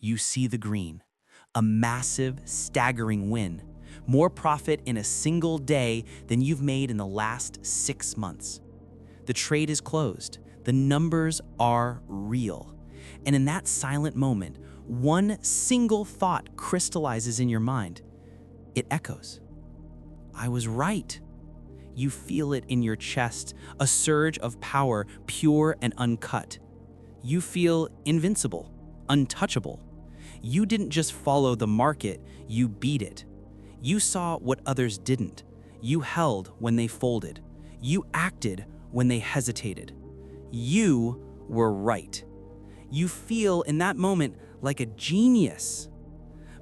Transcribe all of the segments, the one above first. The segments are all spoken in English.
you see the green. A massive, staggering win. More profit in a single day than you've made in the last 6 months. The trade is closed. The numbers are real. And in that silent moment, one single thought crystallizes in your mind. It echoes. I was right. You feel it in your chest, a surge of power, pure and uncut. You feel invincible, untouchable. You didn't just follow the market, you beat it. You saw what others didn't. You held when they folded. You acted when they hesitated. You were right. You feel in that moment like a genius.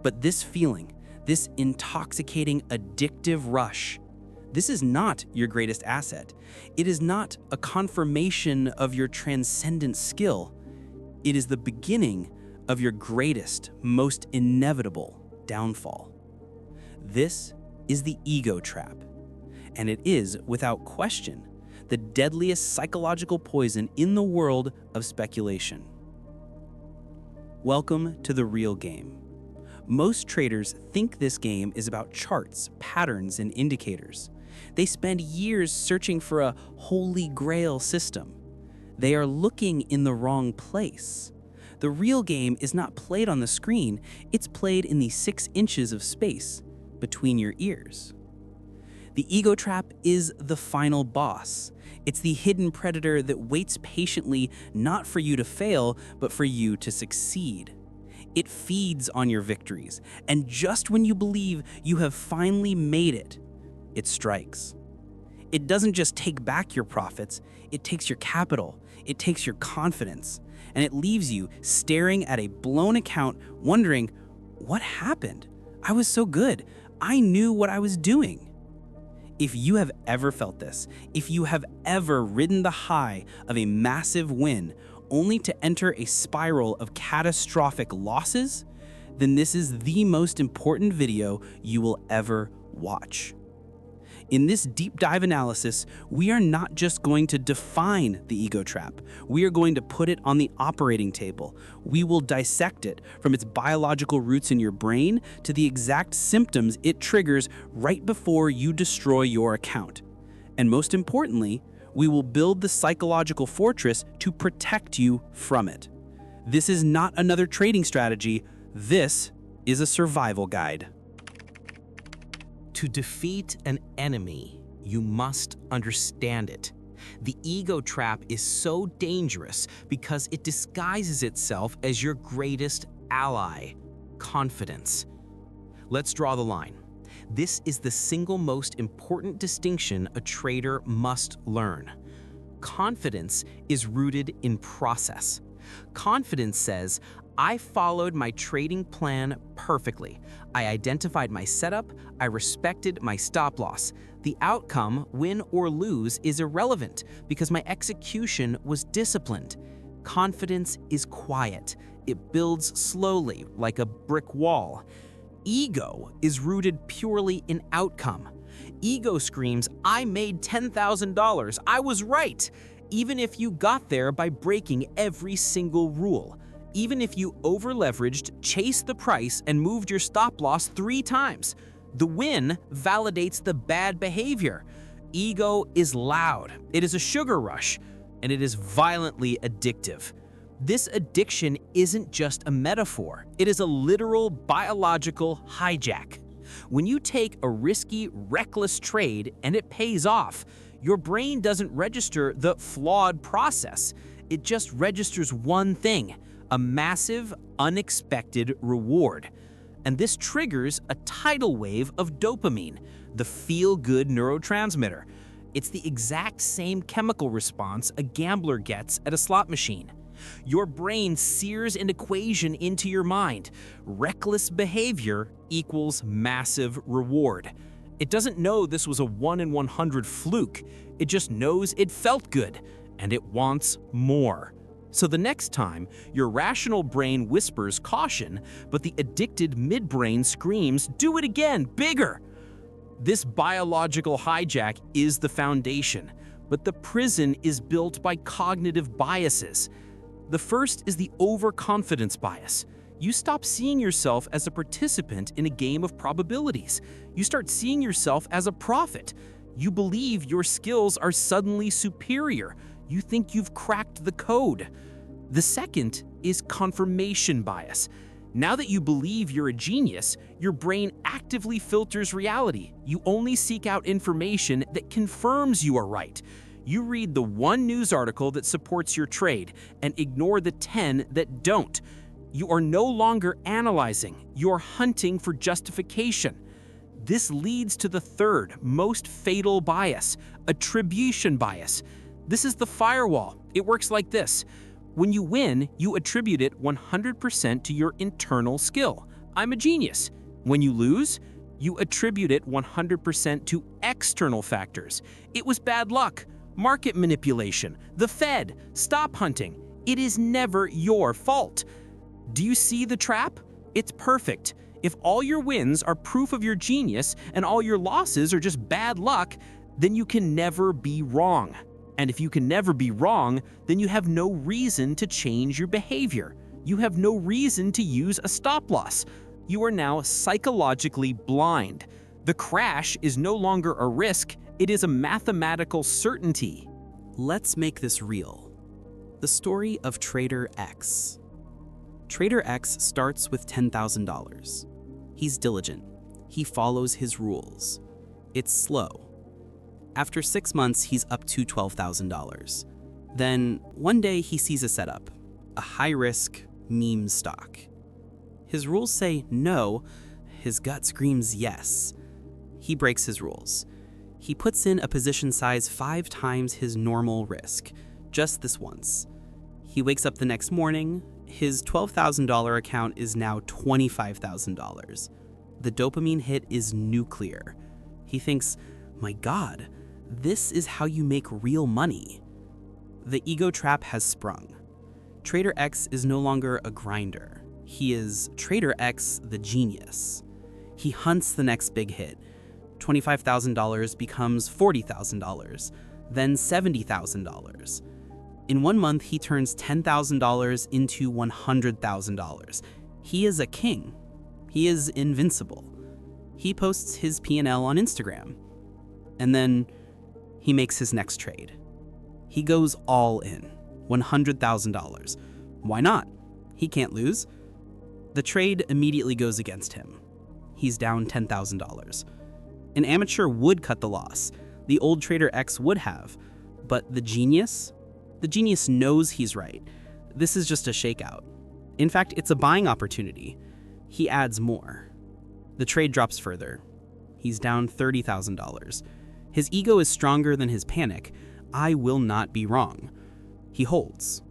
But this feeling, this intoxicating, addictive rush, this is not your greatest asset. It is not a confirmation of your transcendent skill. It is the beginning of your greatest, most inevitable downfall. This is the ego trap, and it is, without question, the deadliest psychological poison in the world of speculation. Welcome to the real game. Most traders think this game is about charts, patterns, and indicators. They spend years searching for a holy grail system. They are looking in the wrong place. The real game is not played on the screen, it's played in the 6 inches of space between your ears. The ego trap is the final boss. It's the hidden predator that waits patiently not for you to fail, but for you to succeed. It feeds on your victories, and just when you believe you have finally made it, it strikes. It doesn't just take back your profits, it takes your capital, it takes your confidence, and it leaves you staring at a blown account wondering, what happened? I was so good. I knew what I was doing. If you have ever felt this, if you have ever ridden the high of a massive win only to enter a spiral of catastrophic losses, then this is the most important video you will ever watch. In this deep dive analysis, we are not just going to define the ego trap. We are going to put it on the operating table. We will dissect it from its biological roots in your brain to the exact symptoms it triggers right before you destroy your account. And most importantly, we will build the psychological fortress to protect you from it. This is not another trading strategy. This is a survival guide. To defeat an enemy, you must understand it. The ego trap is so dangerous because it disguises itself as your greatest ally, confidence. Let's draw the line. This is the single most important distinction a trader must learn. Confidence is rooted in process. Confidence says, I followed my trading plan perfectly. I identified my setup. I respected my stop loss. The outcome, win or lose, is irrelevant because my execution was disciplined. Confidence is quiet. It builds slowly, like a brick wall. Ego is rooted purely in outcome. Ego screams, I made $10,000. I was right. Even if you got there by breaking every single rule. Even if you over-leveraged, chased the price, and moved your stop loss 3 times. The win validates the bad behavior. Ego is loud. It is a sugar rush, and it is violently addictive. This addiction isn't just a metaphor. It is a literal biological hijack. When you take a risky, reckless trade and it pays off, your brain doesn't register the flawed process. It just registers one thing: a massive, unexpected reward. And this triggers a tidal wave of dopamine, the feel-good neurotransmitter. It's the exact same chemical response a gambler gets at a slot machine. Your brain sears an equation into your mind. Reckless behavior equals massive reward. It doesn't know this was a 1 in 100 fluke. It just knows it felt good, and it wants more. So the next time, your rational brain whispers caution, but the addicted midbrain screams, do it again, bigger. This biological hijack is the foundation, but the prison is built by cognitive biases. The first is the overconfidence bias. You stop seeing yourself as a participant in a game of probabilities. You start seeing yourself as a prophet. You believe your skills are suddenly superior. You think you've cracked the code. The second is confirmation bias. Now that you believe you're a genius, your brain actively filters reality. You only seek out information that confirms you are right. You read the one news article that supports your trade and ignore the 10 that don't. You are no longer analyzing, you're hunting for justification. This leads to the third, most fatal bias, attribution bias. This is the firewall. It works like this. When you win, you attribute it 100% to your internal skill. I'm a genius. When you lose, you attribute it 100% to external factors. It was bad luck, market manipulation, the Fed, stop hunting. It is never your fault. Do you see the trap? It's perfect. If all your wins are proof of your genius and all your losses are just bad luck, then you can never be wrong. And if you can never be wrong, then you have no reason to change your behavior. You have no reason to use a stop loss. You are now psychologically blind. The crash is no longer a risk, it is a mathematical certainty. Let's make this real. The story of Trader X. Trader X starts with $10,000. He's diligent. He follows his rules. It's slow. After 6 months, he's up to $12,000. Then, one day he sees a setup, a high-risk meme stock. His rules say no, his gut screams yes. He breaks his rules. He puts in a position size 5 times his normal risk, just this once. He wakes up the next morning, his $12,000 account is now $25,000. The dopamine hit is nuclear. He thinks, my God, this is how you make real money. The ego trap has sprung. Trader X is no longer a grinder. He is Trader X, the genius. He hunts the next big hit. $25,000 becomes $40,000, then $70,000. In 1 month, he turns $10,000 into $100,000. He is a king. He is invincible. He posts his P&L on Instagram. And then he makes his next trade. He goes all in, $100,000. Why not? He can't lose. The trade immediately goes against him. He's down $10,000. An amateur would cut the loss. The old Trader X would have. But the genius knows he's right. This is just a shakeout. In fact, it's a buying opportunity. He adds more. The trade drops further. He's down $30,000. His ego is stronger than his panic. I will not be wrong. He holds.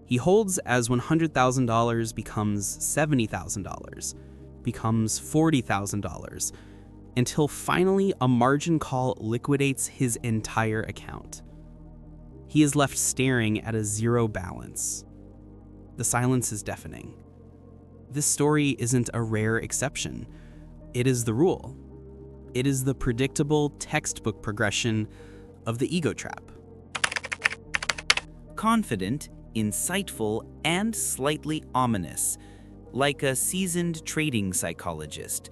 He holds as $100,000 becomes $70,000, becomes $40,000, until finally a margin call liquidates his entire account. He is left staring at a zero balance. The silence is deafening. This story isn't a rare exception. It is the rule. It is the predictable textbook progression of the ego trap. Confident, insightful, and slightly ominous, like a seasoned trading psychologist.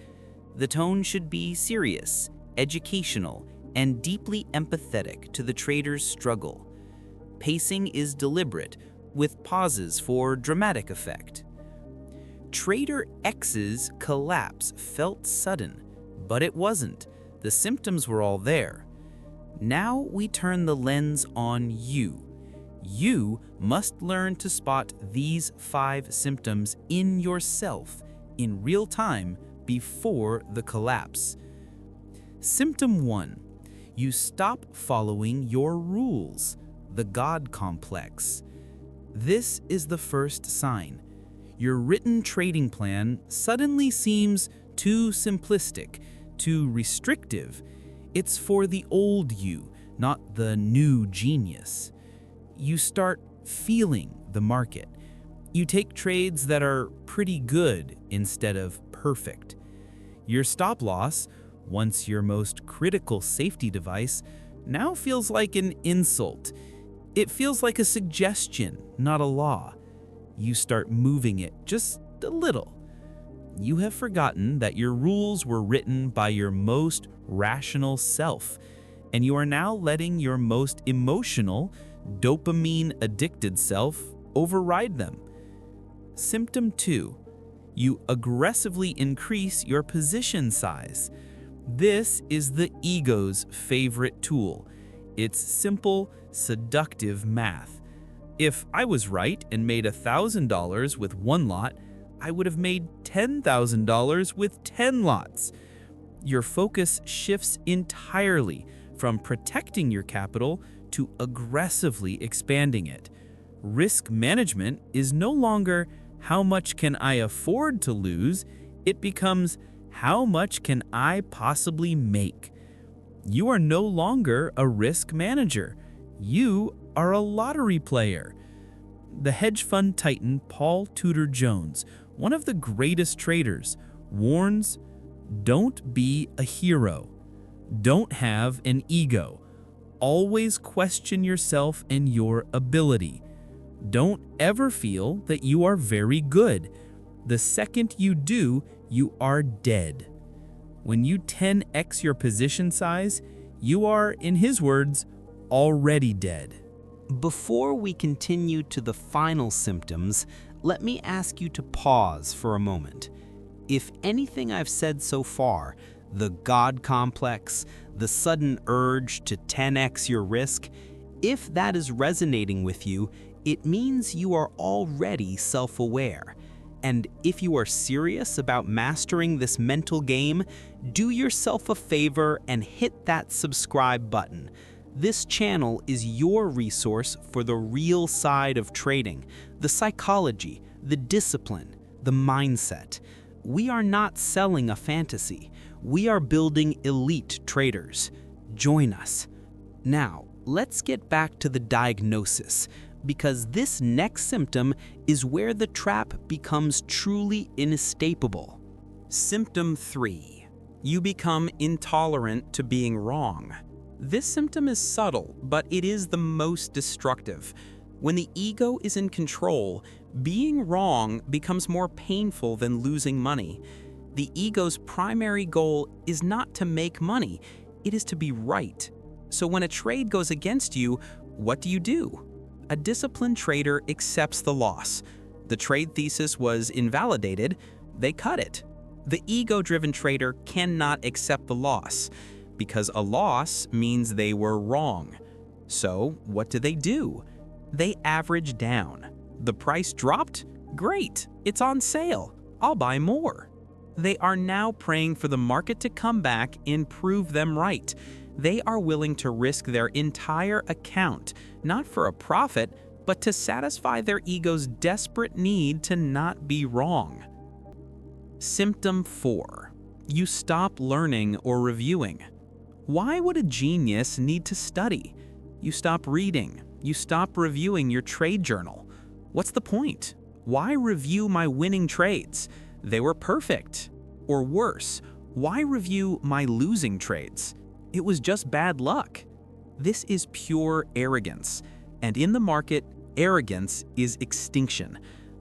The tone should be serious, educational, and deeply empathetic to the trader's struggle. Pacing is deliberate, with pauses for dramatic effect. Trader X's collapse felt sudden, but it wasn't. The symptoms were all there. Now we turn the lens on you. You must learn to spot these 5 symptoms in yourself in real time before the collapse. Symptom 1. You stop following your rules, the God complex. This is the first sign. Your written trading plan suddenly seems too simplistic, too restrictive. It's for the old you, not the new genius. You start feeling the market. You take trades that are pretty good instead of perfect. Your stop loss, once your most critical safety device, now feels like an insult. It feels like a suggestion, not a law. You start moving it just a little. You have forgotten that your rules were written by your most rational self, and you are now letting your most emotional, dopamine-addicted self override them. Symptom 2. You aggressively increase your position size. This is the ego's favorite tool. It's simple, seductive math. If I was right and made $1,000 with one lot, I would have made $10,000 with 10 lots. Your focus shifts entirely from protecting your capital to aggressively expanding it. Risk management is no longer how much can I afford to lose, it becomes how much can I possibly make. You are no longer a risk manager. You are a lottery player. The hedge fund titan Paul Tudor Jones, one of the greatest traders, warns, don't be a hero. Don't have an ego. Always question yourself and your ability. Don't ever feel that you are very good. The second you do, you are dead. When you 10x your position size, you are, in his words, already dead. Before we continue to the final symptoms, let me ask you to pause for a moment. If anything I've said so far, the God complex, the sudden urge to 10x your risk, if that is resonating with you, it means you are already self-aware. And if you are serious about mastering this mental game, do yourself a favor and hit that subscribe button. This channel is your resource for the real side of trading, the psychology, the discipline, the mindset. We are not selling a fantasy. We are building elite traders. Join us. Now, let's get back to the diagnosis, because this next symptom is where the trap becomes truly inescapable. Symptom 3. You become intolerant to being wrong. This symptom is subtle, but it is the most destructive. When the ego is in control, being wrong becomes more painful than losing money. The ego's primary goal is not to make money, it is to be right. So when a trade goes against you, what do? A disciplined trader accepts the loss. The trade thesis was invalidated, they cut it. The ego-driven trader cannot accept the loss, because a loss means they were wrong. So what do? They average down. The price dropped? Great, it's on sale. I'll buy more. They are now praying for the market to come back and prove them right. They are willing to risk their entire account, not for a profit, but to satisfy their ego's desperate need to not be wrong. Symptom 4. You stop learning or reviewing. Why would a genius need to study? You stop reading. You stop reviewing your trade journal. What's the point? Why review my winning trades? They were perfect. Or worse, why review my losing trades? It was just bad luck. This is pure arrogance. And in the market, arrogance is extinction.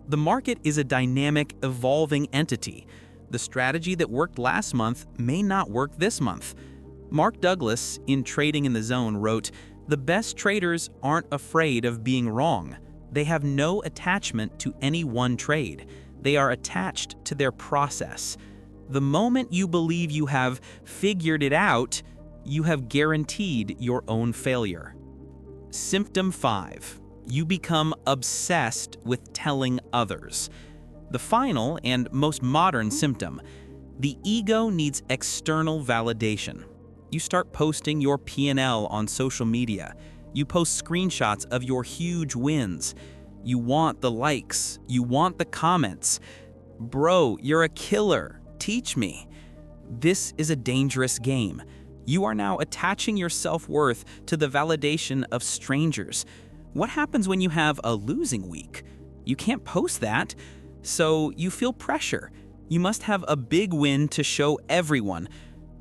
The market is a dynamic, evolving entity. The strategy that worked last month may not work this month. Mark Douglas, in Trading in the Zone, wrote, "The best traders aren't afraid of being wrong. They have no attachment to any one trade. They are attached to their process. The moment you believe you have figured it out, you have guaranteed your own failure." Symptom 5. You become obsessed with telling others. The final and most modern symptom. The ego needs external validation. You start posting your P&L on social media. You post screenshots of your huge wins. You want the likes. You want the comments. Bro, you're a killer. Teach me. This is a dangerous game. You are now attaching your self-worth to the validation of strangers. What happens when you have a losing week? You can't post that, so you feel pressure. You must have a big win to show everyone.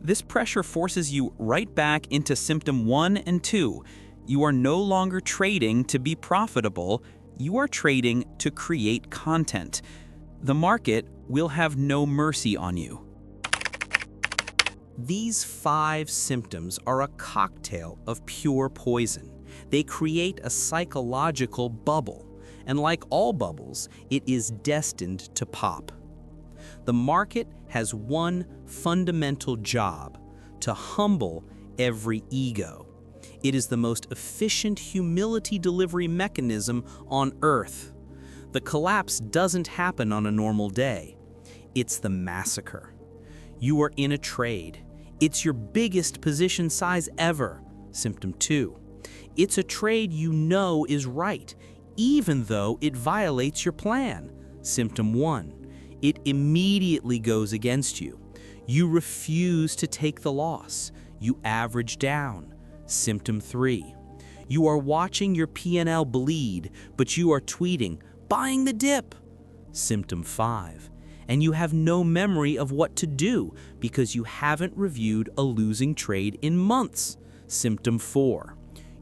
This pressure forces you right back into symptom 1 and 2. You are no longer trading to be profitable. You are trading to create content. The market will have no mercy on you. These 5 symptoms are a cocktail of pure poison. They create a psychological bubble, and like all bubbles, it is destined to pop. The market has one fundamental job: to humble every ego. It is the most efficient humility delivery mechanism on Earth. The collapse doesn't happen on a normal day. It's the massacre. You are in a trade. It's your biggest position size ever. Symptom 2. It's a trade you know is right, even though it violates your plan. Symptom 1. It immediately goes against you. You refuse to take the loss. You average down. Symptom 3. You are watching your P&L bleed, but you are tweeting, "Buying the dip." Symptom 5. And you have no memory of what to do because you haven't reviewed a losing trade in months. Symptom 4.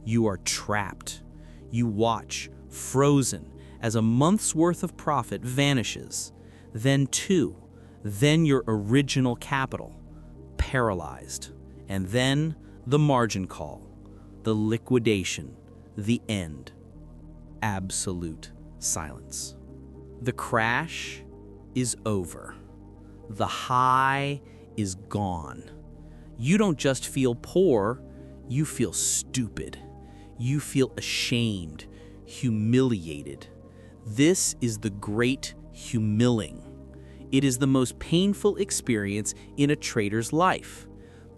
You are trapped. You watch, frozen, as a month's worth of profit vanishes. Then 2. Then your original capital, paralyzed. And then the margin call, the liquidation, the end. Absolute silence. The crash is over. The high is gone. You don't just feel poor, you feel stupid. You feel ashamed, humiliated. This is the great humiling. It is the most painful experience in a trader's life,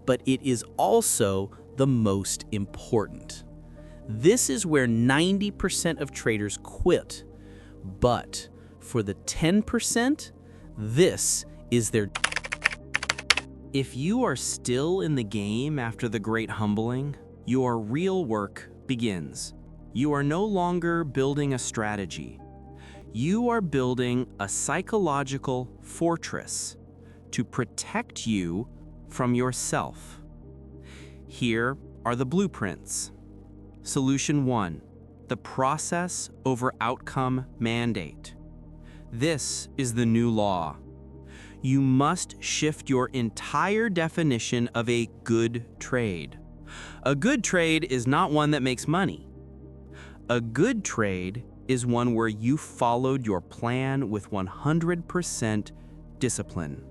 but it is also the most important. This is where 90% of traders quit, but for the 10%, this is their... If you are still in the game after the great humbling, your real work begins. You are no longer building a strategy. You are building a psychological fortress to protect you from yourself. Here are the blueprints. Solution 1, the process over outcome mandate. This is the new law. You must shift your entire definition of a good trade. A good trade is not one that makes money. A good trade is one where you followed your plan with 100% discipline.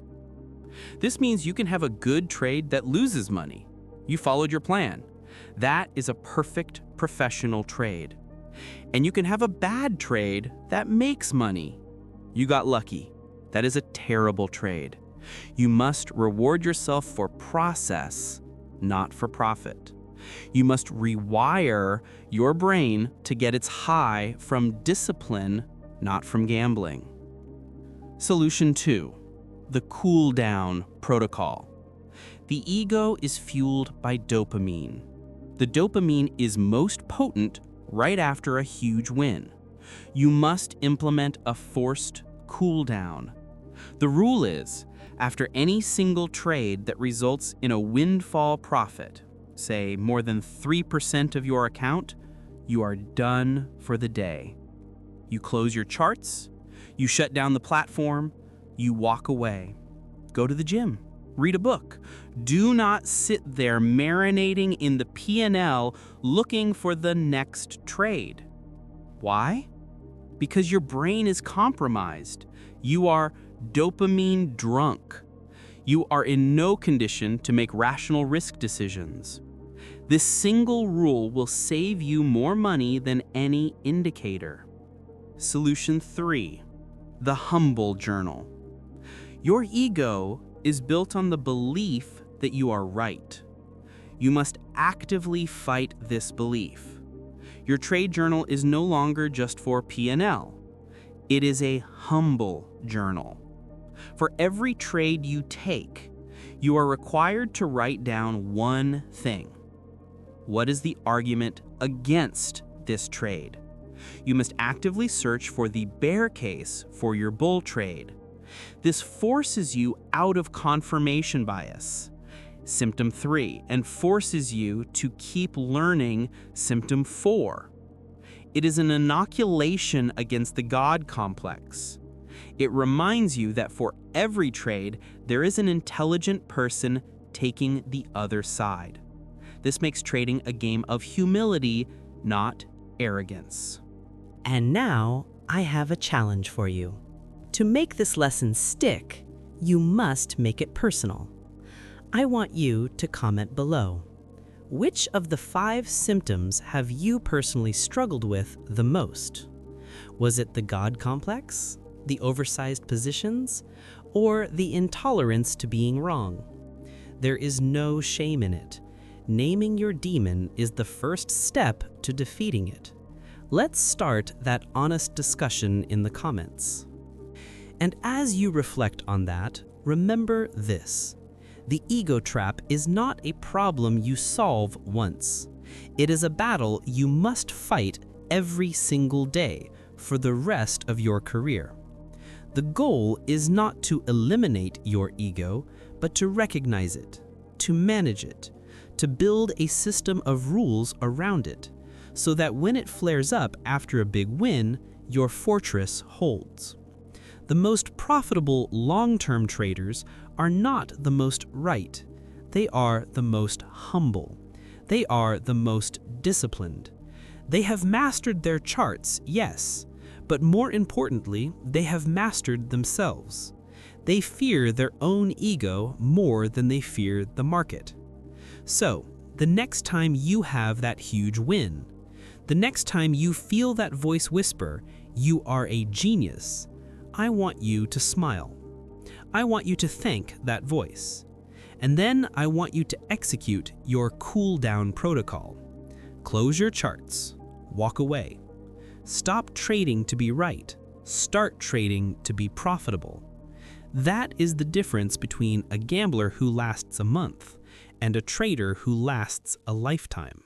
This means you can have a good trade that loses money. You followed your plan. That is a perfect professional trade. And you can have a bad trade that makes money. You got lucky. That is a terrible trade. You must reward yourself for process, not for profit. You must rewire your brain to get its high from discipline, not from gambling. Solution 2, the cool down protocol. The ego is fueled by dopamine. The dopamine is most potent right after a huge win. You must implement a forced cool down. The rule is, after any single trade that results in a windfall profit, say more than 3% of your account, you are done for the day. You close your charts, you shut down the platform, you walk away. Go to the gym, read a book. Do not sit there marinating in the P&L looking for the next trade. Why? Because your brain is compromised. You are dopamine drunk. You are in no condition to make rational risk decisions. This single rule will save you more money than any indicator. Solution 3, the humble journal. Your ego is built on the belief that you are right. You must actively fight this belief. Your trade journal is no longer just for P&L. It is a humble journal. For every trade you take, you are required to write down one thing. What is the argument against this trade? You must actively search for the bear case for your bull trade. This forces you out of confirmation bias, symptom 3, and forces you to keep learning symptom 4. It is an inoculation against the God complex. It reminds you that for every trade, there is an intelligent person taking the other side. This makes trading a game of humility, not arrogance. And now, I have a challenge for you. To make this lesson stick, you must make it personal. I want you to comment below. Which of the 5 symptoms have you personally struggled with the most? Was it the God complex, the oversized positions, or the intolerance to being wrong? There is no shame in it. Naming your demon is the first step to defeating it. Let's start that honest discussion in the comments. And as you reflect on that, remember this. The ego trap is not a problem you solve once. It is a battle you must fight every single day for the rest of your career. The goal is not to eliminate your ego, but to recognize it, to manage it, to build a system of rules around it, so that when it flares up after a big win, your fortress holds. The most profitable long-term traders are not the most right. They are the most humble. They are the most disciplined. They have mastered their charts, yes, but more importantly, they have mastered themselves. They fear their own ego more than they fear the market. So, the next time you have that huge win, the next time you feel that voice whisper, "You are a genius," I want you to smile. I want you to thank that voice. And then I want you to execute your cool down protocol. Close your charts. Walk away. Stop trading to be right. Start trading to be profitable. That is the difference between a gambler who lasts a month and a trader who lasts a lifetime.